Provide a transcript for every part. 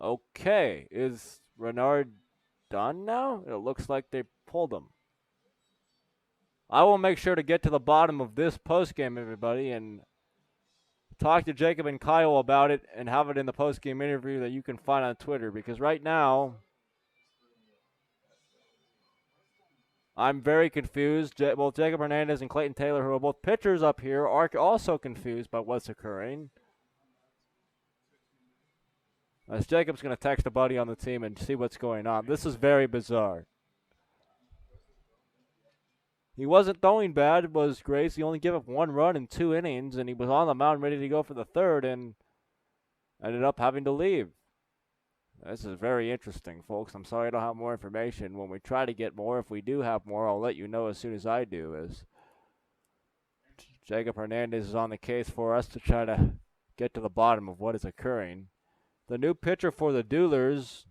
Okay, is Renard done now? It looks like they pulled him. I will make sure to get to the bottom of this postgame, everybody, and talk to Jacob and Kyle about it and have it in the postgame interview that you can find on Twitter, because right now I'm very confused. Both Jacob Hernandez and Clayton Taylor, who are both pitchers up here, are also confused by what's occurring. As Jacob's going to text a buddy on the team and see what's going on. This is very bizarre. He wasn't throwing bad, was Grace. He only gave up 1 run in 2 innings, and he was on the mound ready to go for the third and ended up having to leave. This is very interesting, folks. I'm sorry I don't have more information. When we try to get more, if we do have more, I'll let you know as soon as I do. As Jacob Hernandez is on the case for us to try to get to the bottom of what is occurring. The new pitcher for the Duelers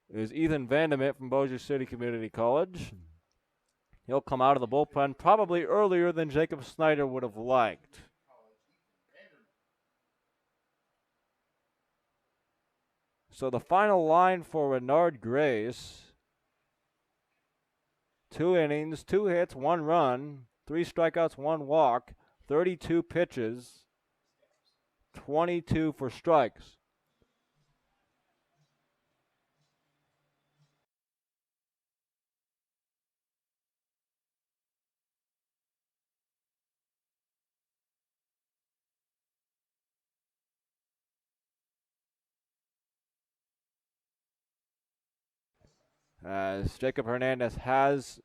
is Ethan Vandermint from Bossier City Community College. He'll come out of the bullpen probably earlier than Jacob Snyder would have liked. So the final line for Renard Grace: 2 innings, 2 hits, 1 run, 3 strikeouts, 1 walk, 32 pitches, 22 for strikes. As Jacob Hernandez has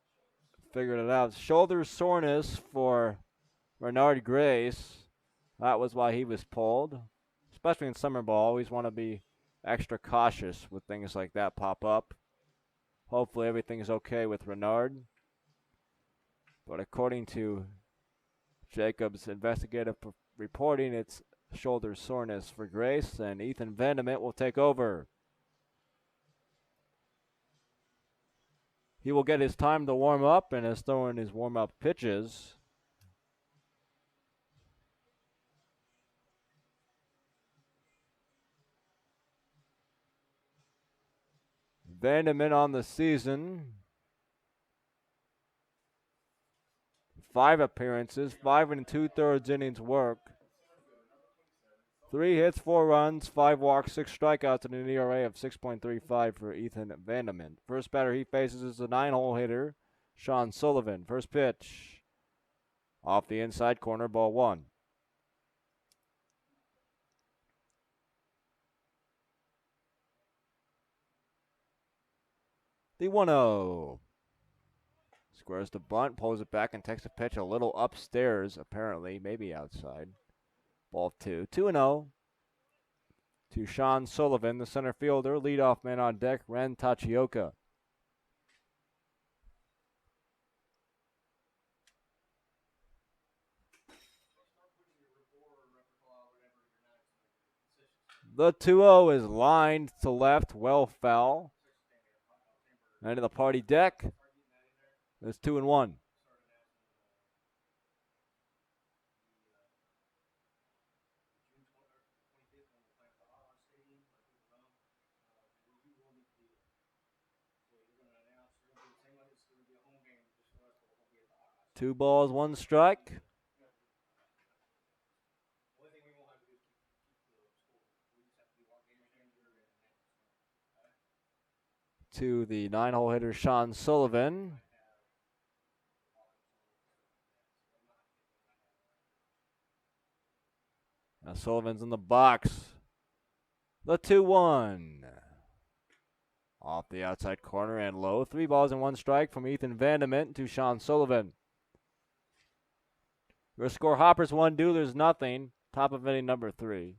figured it out. Shoulder soreness for Renard Grace. That was why he was pulled. Especially in summer ball, always want to be extra cautious with things like that pop up. Hopefully everything is okay with Renard. But according to Jacob's investigative reporting, it's shoulder soreness for Grace, and Ethan Vandermint will take over. He will get his time to warm up and is throwing his warm-up pitches. Vandermint on the season: 5 appearances, 5 2/3 innings work, 3 hits, 4 runs, 5 walks, 6 strikeouts, and an ERA of 6.35 for Ethan Vandermint. First batter he faces is the 9-hole hitter, Sean Sullivan. First pitch off the inside corner, ball 1. The 1-0. Squares the bunt, pulls it back, and takes a pitch a little upstairs, apparently, maybe outside. Ball 2. 2-0 to Sean Sullivan, the center fielder. Leadoff man on deck, Ren Tachioka. The 2-0 is lined to left, well foul. Into the party deck. It's 2-1. Two balls, one strike. To the 9-hole hitter, Sean Sullivan. Now Sullivan's in the box. The 2-1. Off the outside corner and low. 3 balls and 1 strike from Ethan Vandermint to Sean Sullivan. Your score: Hoppers 1, Duelers nothing. Top of inning number 3.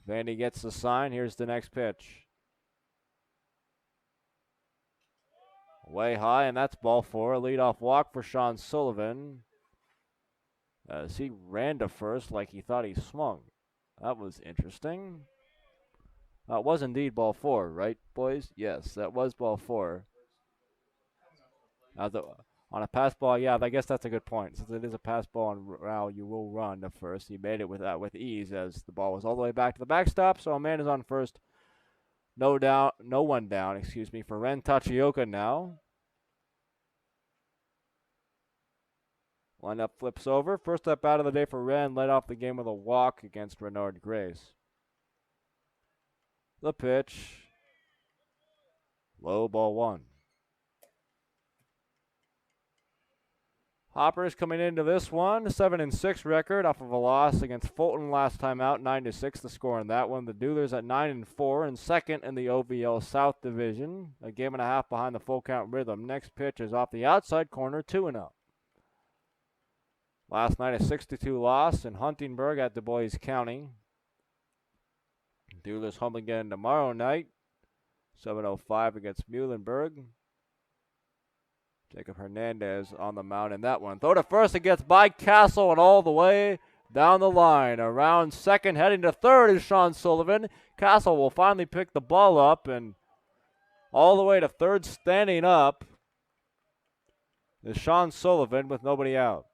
Vandy gets the sign. Here's the next pitch. Way high, and that's ball 4. A leadoff walk for Sean Sullivan, as he ran to first like he thought he swung. That was interesting. That was indeed ball 4, right, boys? Yes, that was ball 4. On a pass ball, yeah, I guess that's a good point. Since it is a pass ball and Rao, you will run to first. He made it with ease as the ball was all the way back to the backstop. So a man is on first. No one down, excuse me, for Ren Tachioka now. Lineup flips over. First up out of the day for Ren. Led off the game with a walk against Renard Grace. The pitch. Low, ball one. Hoppers coming into this one, 7-6 record off of a loss against Fulton last time out, 9-6 the score in that one. The Duelers at 9-4 and second in the OVL South Division, a game and a half behind the full count Rhythm. Next pitch is off the outside corner, 2-0. Last night a 6-2 loss in Huntingburg at Du Bois County. Duelers home again tomorrow night, 7:05 against Muhlenberg. Jacob Hernandez on the mound in that one. Throw to first, it gets by Castle and all the way down the line. Around second, heading to third is Sean Sullivan. Castle will finally pick the ball up and all the way to third, standing up is Sean Sullivan with nobody out.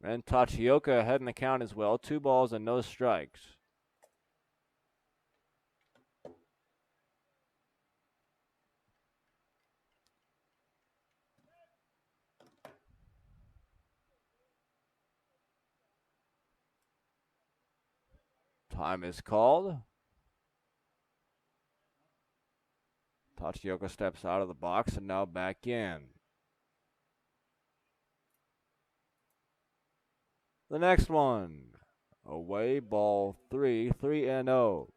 And Tachioka ahead in the count as well. 2 balls and no strikes. Time is called. Tachioka steps out of the box and now back in. The next one, away, ball 3, 3-0.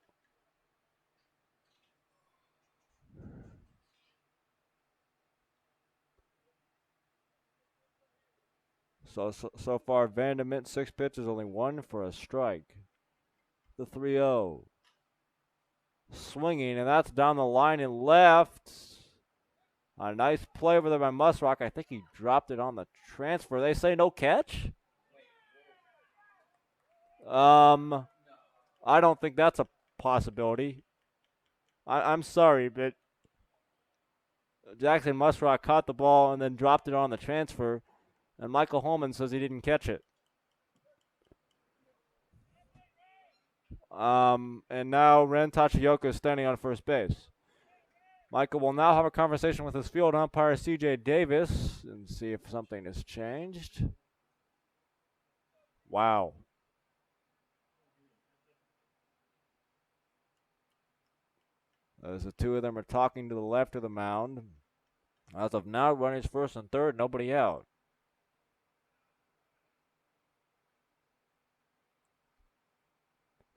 So far, Vandement, 6 pitches, only 1 for a strike. The 3-0. Swinging, and that's down the line and left. A nice play over there by Musrock. I think he dropped it on the transfer. They say no catch? I don't think that's a possibility. I'm sorry, but Jackson Musrock caught the ball and then dropped it on the transfer, and Michael Holman says he didn't catch it. And now Ren Tachioka is standing on first base. Michael will now have a conversation with his field umpire, C.J. Davis, and see if something has changed. Wow. As the two of them are talking to the left of the mound. As of now, runners first and third, nobody out.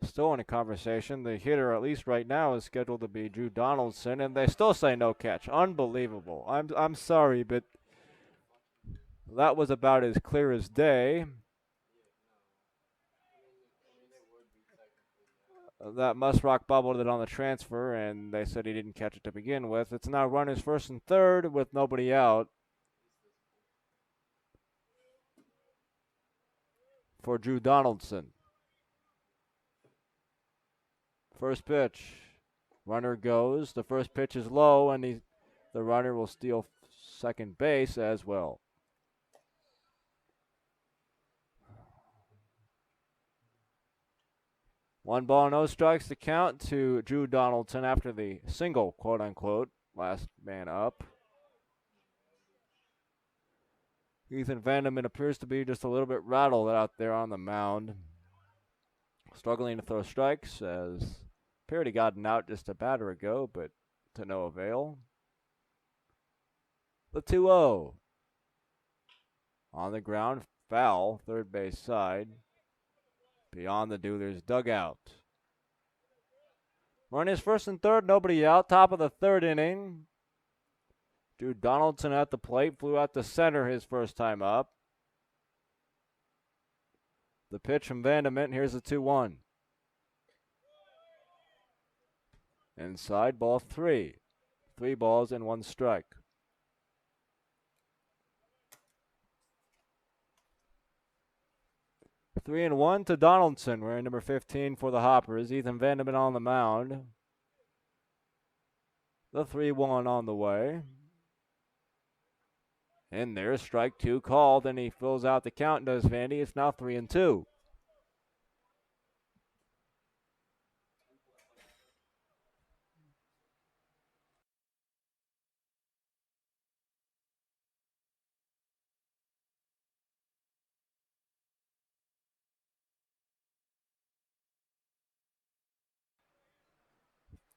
Still in a conversation. The hitter, at least right now, is scheduled to be Drew Donaldson, and they still say no catch. Unbelievable. I'm sorry, but that was about as clear as day. That Musrock bubbled it on the transfer, and they said he didn't catch it to begin with. It's now runners first and third with nobody out for Drew Donaldson. First pitch. Runner goes. The first pitch is low, and the runner will steal second base as well. One ball, no strikes to count to Drew Donaldson after the single, quote-unquote, last man up. Ethan Vandeman appears to be just a little bit rattled out there on the mound. Struggling to throw strikes as appeared he got an out just a batter ago, but to no avail. The 2-0. On the ground, foul, third base side. Beyond the Duelers dugout. Runners first and third, nobody out. Top of the third inning. Drew Donaldson at the plate, flew out to center his first time up. The pitch from Vandement, here's the 2-1. Inside, ball 3. 3 balls and 1 strike. 3-1 to Donaldson. We're in number 15 for the Hoppers. Ethan Vandeman on the mound. The 3-1 on the way. And there's strike 2 called, and he fills out the count, does Vandy. It's now 3-2.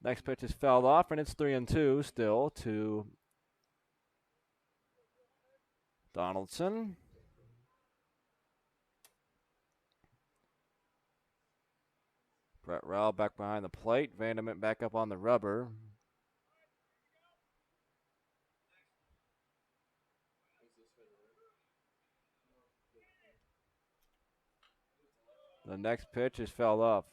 Next pitch is fouled off, and it's 3-2 still to Donaldson. Brett Rowell back behind the plate. Vandermint back up on the rubber. The next pitch is fouled off.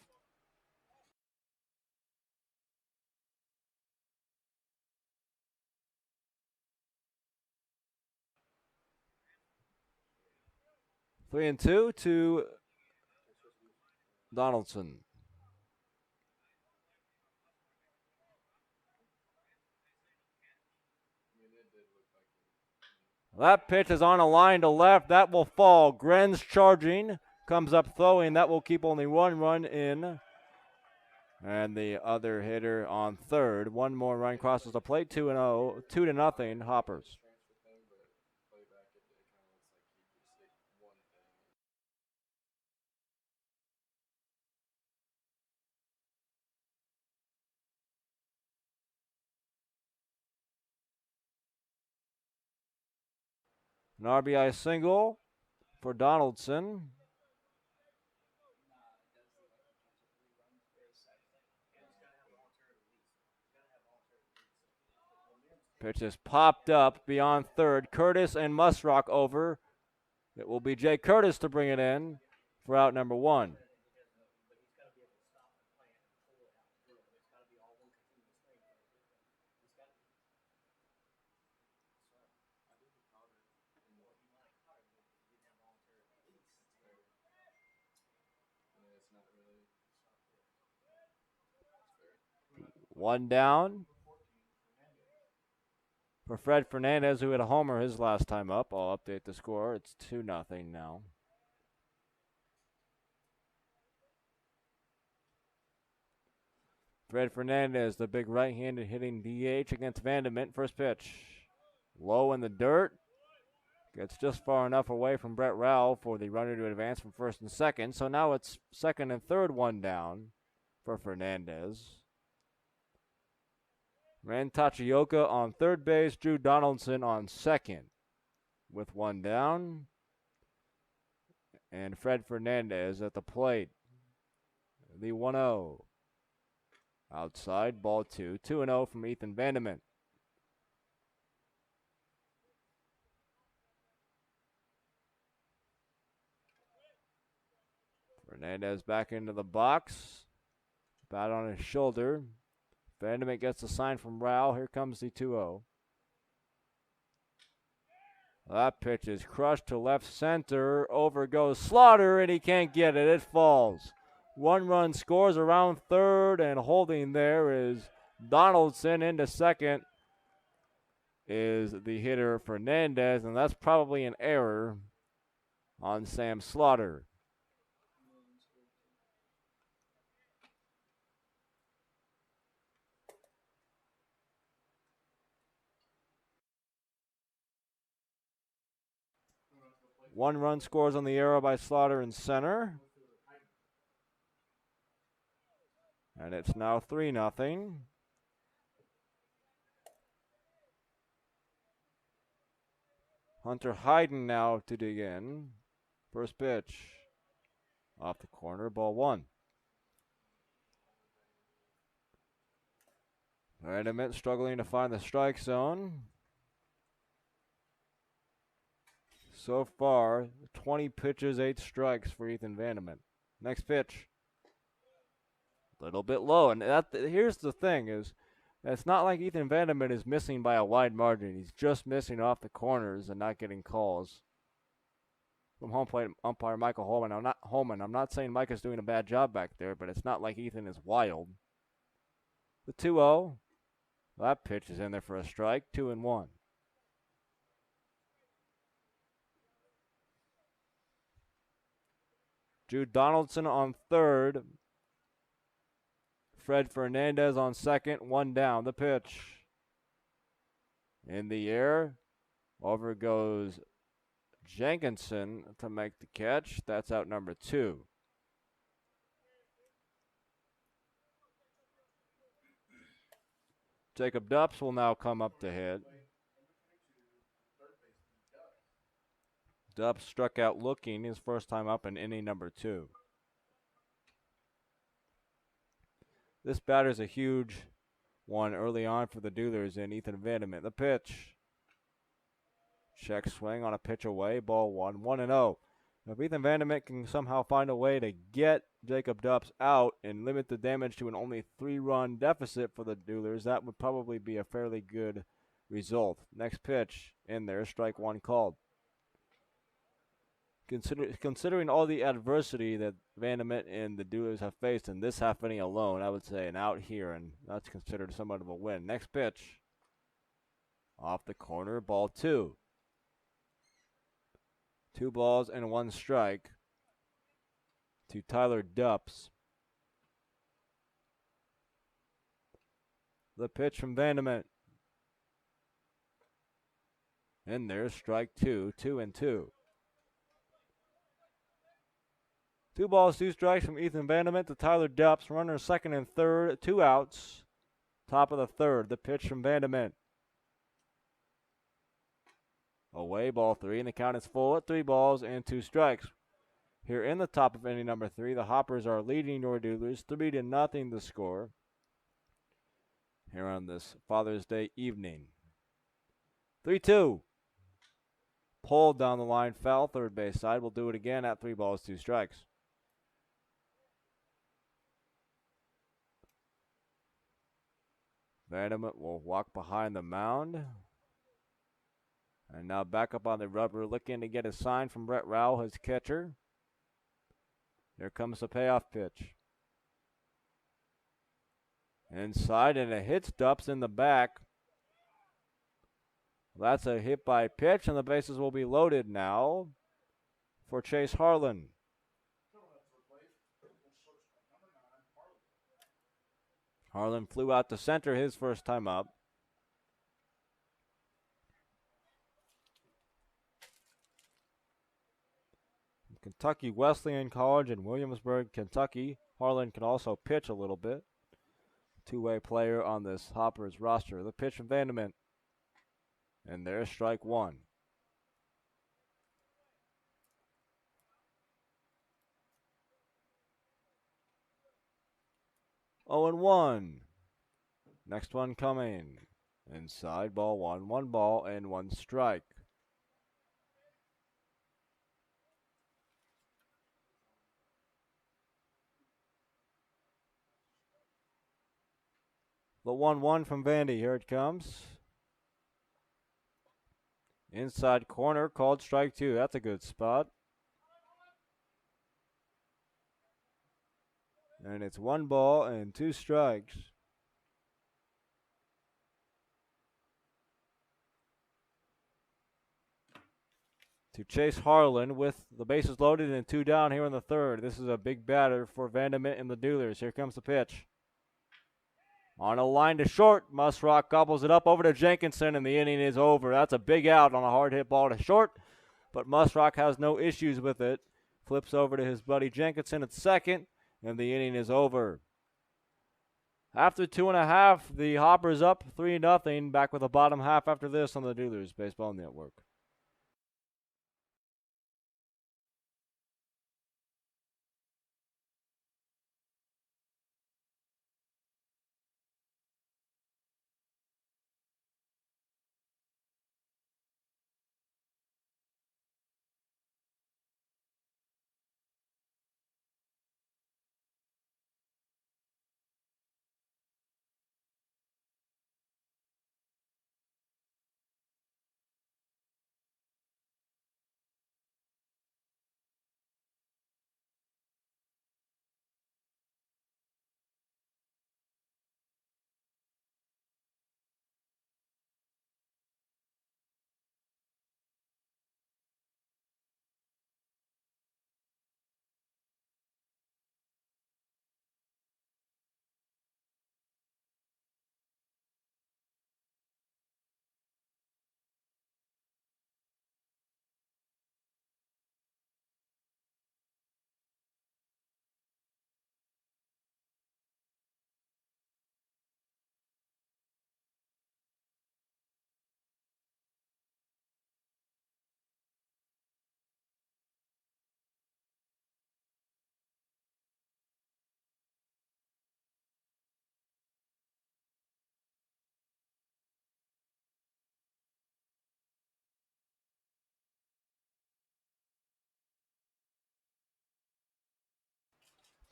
Three and two to Donaldson. That pitch is on a line to left. That will fall. Grenz charging. Comes up throwing. That will keep only one run in. And the other hitter on third. One more run crosses the plate. 2-0. 2-0. Hoppers. An RBI single for Donaldson. Pitch is popped up beyond third. Curtis and Musrock over. It will be Jay Curtis to bring it in for out number one. One down for Fred Fernandez, who hit a homer his last time up. I'll update the score. It's 2-0 now. Fred Fernandez, the big right-handed hitting DH against Vandermint. First pitch. Low in the dirt. Gets just far enough away from Brett Rowell for the runner to advance from first and second. So now it's second and third, one down for Fernandez. Ran Tachioka on third base. Drew Donaldson on second with one down. And Fred Fernandez at the plate. The 1-0. Outside, ball 2. 2-0 from Ethan Vandermint. Fernandez back into the box. Bat on his shoulder. Vandermint gets a sign from Rowell. Here comes the 2-0. That pitch is crushed to left center. Over goes Slaughter, and he can't get it. It falls. One run scores around third, and holding there is Donaldson. Into second is the hitter Fernandez, and that's probably an error on Sam Slaughter. One run scores on the error by Slaughter in center. And it's now 3-0. Hunter Hayden now to dig in. First pitch. Off the corner, ball 1. Vandermint struggling to find the strike zone. So far, 20 pitches, 8 strikes for Ethan Vandermint. Next pitch. Little bit low, and here's the thing is, it's not like Ethan Vandermint is missing by a wide margin. He's just missing off the corners and not getting calls from home plate umpire Michael Holman. I'm not saying Mike is doing a bad job back there, but it's not like Ethan is wild. The 2-0. That pitch is in there for a strike. 2-1. Jude Donaldson on third. Fred Fernandez on second. One down. The pitch. In the air. Over goes Jenkinson to make the catch. That's out number 2. Jacob Dupps will now come up to hit. Dupps struck out looking his first time up in inning number 2. This batter's a huge one early on for the Duelers in Ethan Vandermeer. The pitch. Check swing on a pitch away. Ball 1. 1-0. If Ethan Vandermeer can somehow find a way to get Jacob Dupps out and limit the damage to an only 3-run deficit for the Duelers, that would probably be a fairly good result. Next pitch in there. Strike 1 called. Considering all the adversity that Vandermeer and the Duelers have faced in this half inning alone, I would say an out here, and that's considered somewhat of a win. Next pitch. Off the corner. Ball 2. 2 balls and 1 strike to Tyler Dupps. The pitch from Vandermeer. And there's strike 2. 2-2. 2 balls, 2 strikes from Ethan Vandermeer to Tyler Dupps. Runner second and third. 2 outs. Top of the third. The pitch from Vandermeer. Away, ball 3, and the count is full at 3 balls and 2 strikes. Here in the top of inning number 3, the Hoppers are leading your Duelers 3-0 the score here on this Father's Day evening. 3-2. Pulled down the line, foul, third base side. We'll do it again at 3 balls, 2 strikes. Vandermeer will walk behind the mound. And now back up on the rubber, looking to get a sign from Brett Rowell, his catcher. Here comes the payoff pitch. Inside, and it hits Dupps in the back. That's a hit by pitch, and the bases will be loaded now for Chase Harlan. Harlan flew out to center his first time up. Kentucky Wesleyan College in Williamsburg, Kentucky. Harlan can also pitch a little bit. Two-way player on this Hoppers roster. The pitch from Vandermeer. And there's strike 1. 0-1. Next one coming. Inside, ball 1. 1 ball and 1 strike. The 1-1 from Vandy. Here it comes. Inside corner, called strike 2. That's a good spot. And it's 1 ball and 2 strikes. To Chase Harlan with the bases loaded and 2 down here in the third. This is a big batter for Vandermeer and the Duelers. Here comes the pitch. On a line to short, Musrock gobbles it up over to Jenkinson, and the inning is over. That's a big out on a hard hit ball to short, but Musrock has no issues with it. Flips over to his buddy Jenkinson at second, and the inning is over. After 2.5, the Hoppers up 3-0. Back with the bottom half after this on the Duelers Baseball Network.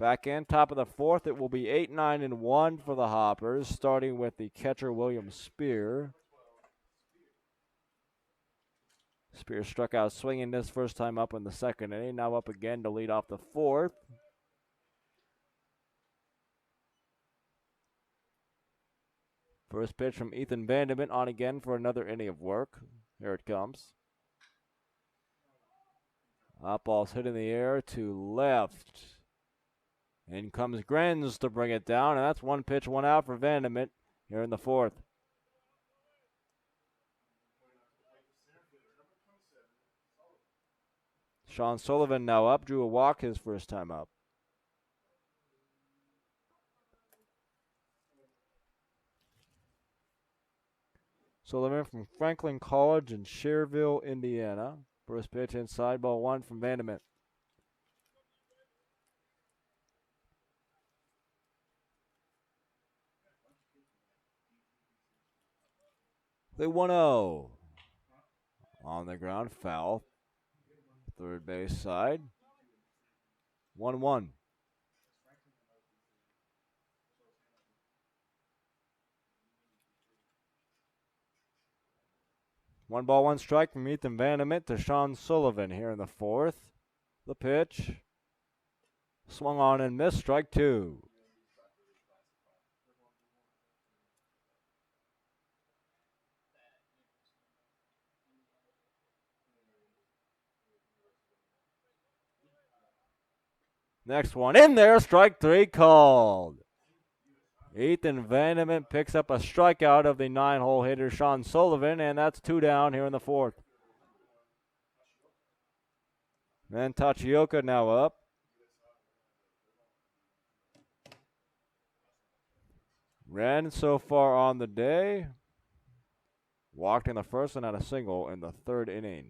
Back in, top of the fourth. It will be 8-9-1 for the Hoppers, starting with the catcher, William Spear. Spear struck out swinging this first time up in the second inning. Now up again to lead off the fourth. First pitch from Ethan Vanderman on again for another inning of work. Here it comes. Hot ball's hit in the air to left. In comes Grenz to bring it down, and that's one pitch, one out for Vanderman here in the fourth. Sean Sullivan now up, drew a walk his first time up. Sullivan from Franklin College in Schererville, Indiana. First pitch inside, ball one from Vanderman. The 1-0. On the ground, foul. Third base side. 1-1. One ball, one strike from Ethan Vanderman to Sean Sullivan here in the fourth. The pitch. Swung on and missed, strike two. Next one in there, strike three called. Ethan Vanderman picks up a strikeout of the 9-hole hitter Sean Sullivan, and that's two down here in the fourth. And Tachioka now up. Ran so far on the day. Walked in the first and had a single in the third inning.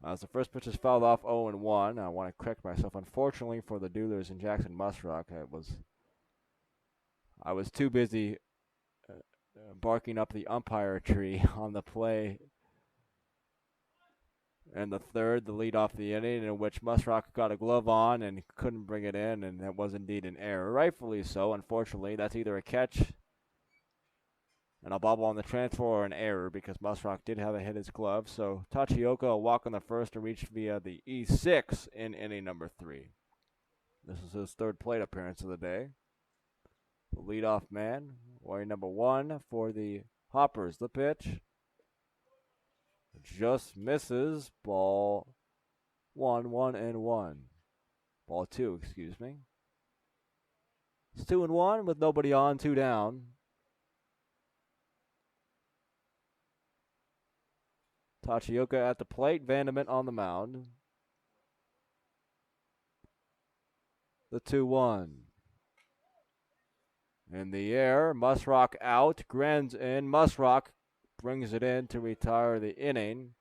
As the first pitch is fouled off 0-1, I want to correct myself. Unfortunately for the Duelers and Jackson Musrock, I was too busy barking up the umpire tree on the play in the third, the lead off the inning, in which Musrock got a glove on and couldn't bring it in, and that was indeed an error. Rightfully so, unfortunately. That's either a catch and a bobble on the transfer or an error because Musrock did have a hit his glove. So Tachioka a walk on the first to reach via the E6 in inning number 3. This is his third plate appearance of the day. The leadoff man, warrior number 1 for the Hoppers. The pitch just misses. Ball 1-1. Ball 2, excuse me. It's 2-1 with nobody on, 2 down. Tachioka at the plate, Vanderman on the mound. The 2-1. In the air, Musrock out, Grenz in. Musrock brings it in to retire the inning.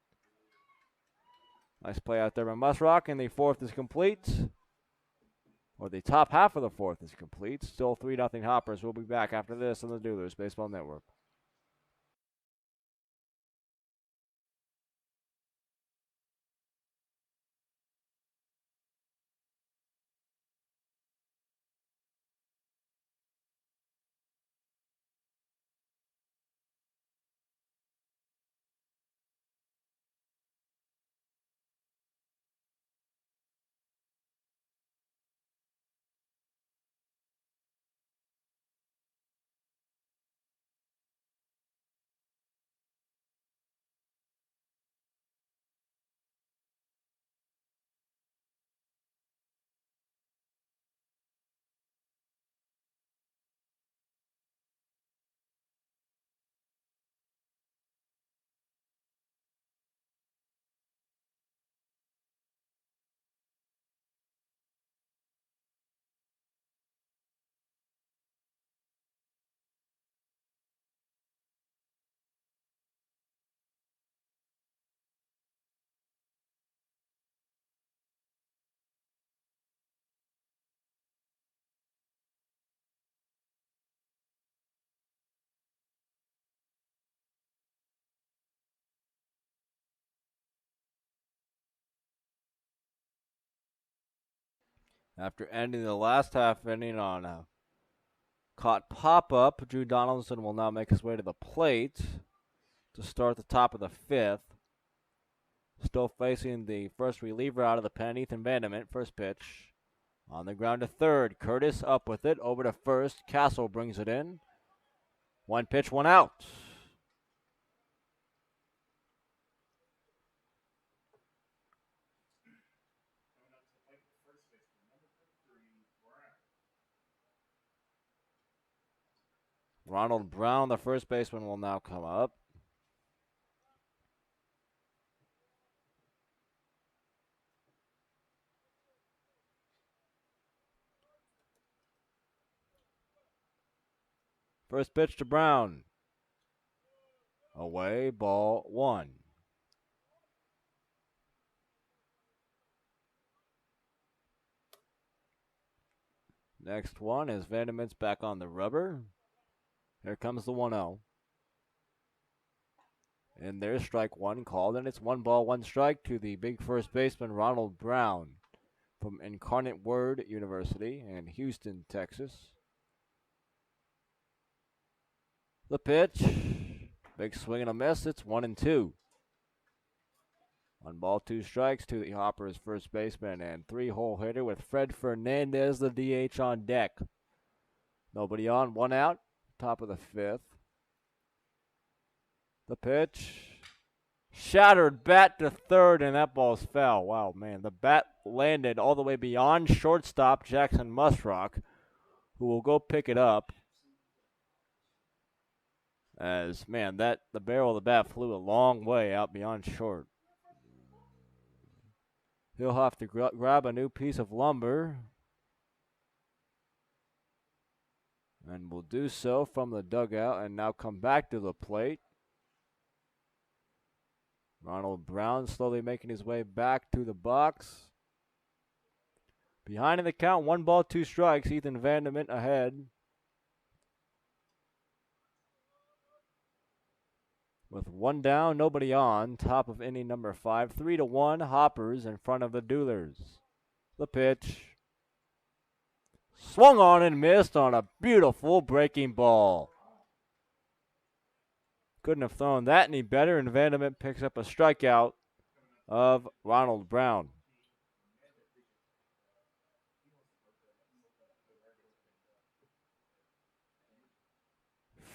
Nice play out there by Musrock, and the fourth is complete. Or the top half of the fourth is complete. Still 3-0 Hoppers. We'll be back after this on the Duelers Baseball Network. After ending the last half inning on a caught pop-up, Drew Donaldson will now make his way to the plate to start the top of the fifth. Still facing the first reliever out of the pen, Ethan Vandermint. First pitch on the ground to third. Curtis up with it, over to first. Castle brings it in. One pitch, one out. Ronald Brown, the first baseman, will now come up. First pitch to Brown. Away, ball one. Next one is Vandermint's back on the rubber. Here comes the 1-0. And there's strike one called, and it's 1 ball, 1 strike to the big first baseman, Ronald Brown, from Incarnate Word University in Houston, Texas. The pitch, big swing and a miss. It's 1-2. 1 ball, 2 strikes to the Hoppers' first baseman, and 3-hole hitter with Fred Fernandez, the DH, on deck. Nobody on, 1 out, top of the fifth. The pitch, shattered bat to third, and that ball's foul. Wow, man, the bat landed all the way beyond shortstop Jackson Musrock, who will go pick it up. As, man, the barrel of the bat flew a long way out beyond short. He'll have to grab a new piece of lumber. And will do so from the dugout and now come back to the plate. Ronald Brown slowly making his way back to the box. Behind in the count, 1 ball, 2 strikes. Ethan Vandermint ahead. With 1 down, nobody on. Top of inning number 5. 3-1, Hoppers in front of the Duelers. The pitch. Swung on and missed on a beautiful breaking ball. Couldn't have thrown that any better, and Vandermint picks up a strikeout of Ronald Brown.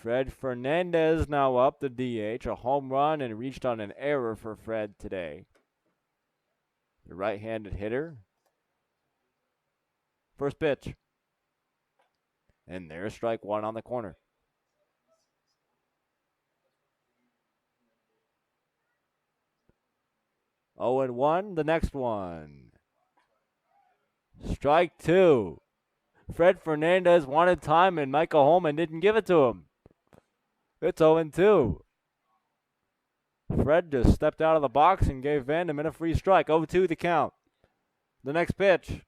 Fred Fernandez now up, the DH. A home run and reached on an error for Fred today. The right-handed hitter. First pitch. And there's strike one on the corner. Oh, and 1, the next one. Strike 2. Fred Fernandez wanted time, and Michael Holman didn't give it to him. It's 0-2. Fred just stepped out of the box and gave Vandermint a free strike. 0-2 the count. The next pitch.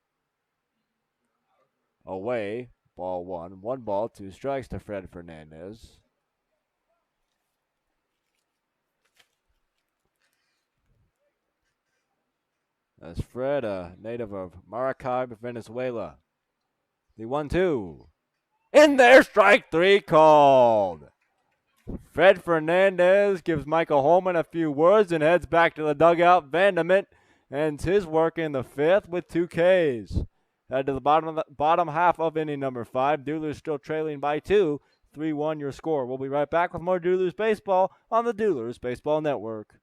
Away. Ball 1. 1 ball, 2 strikes to Fred Fernandez. As Fred, a native of Maracaibo, Venezuela. The 1-2. In there, strike 3 called. Fred Fernandez gives Michael Holman a few words and heads back to the dugout. Vandermint ends his work in the 5th with 2 Ks. Head to the bottom half of inning number 5. Duelers still trailing by 2. 3-1 your score. We'll be right back with more Duelers baseball on the Duelers Baseball Network.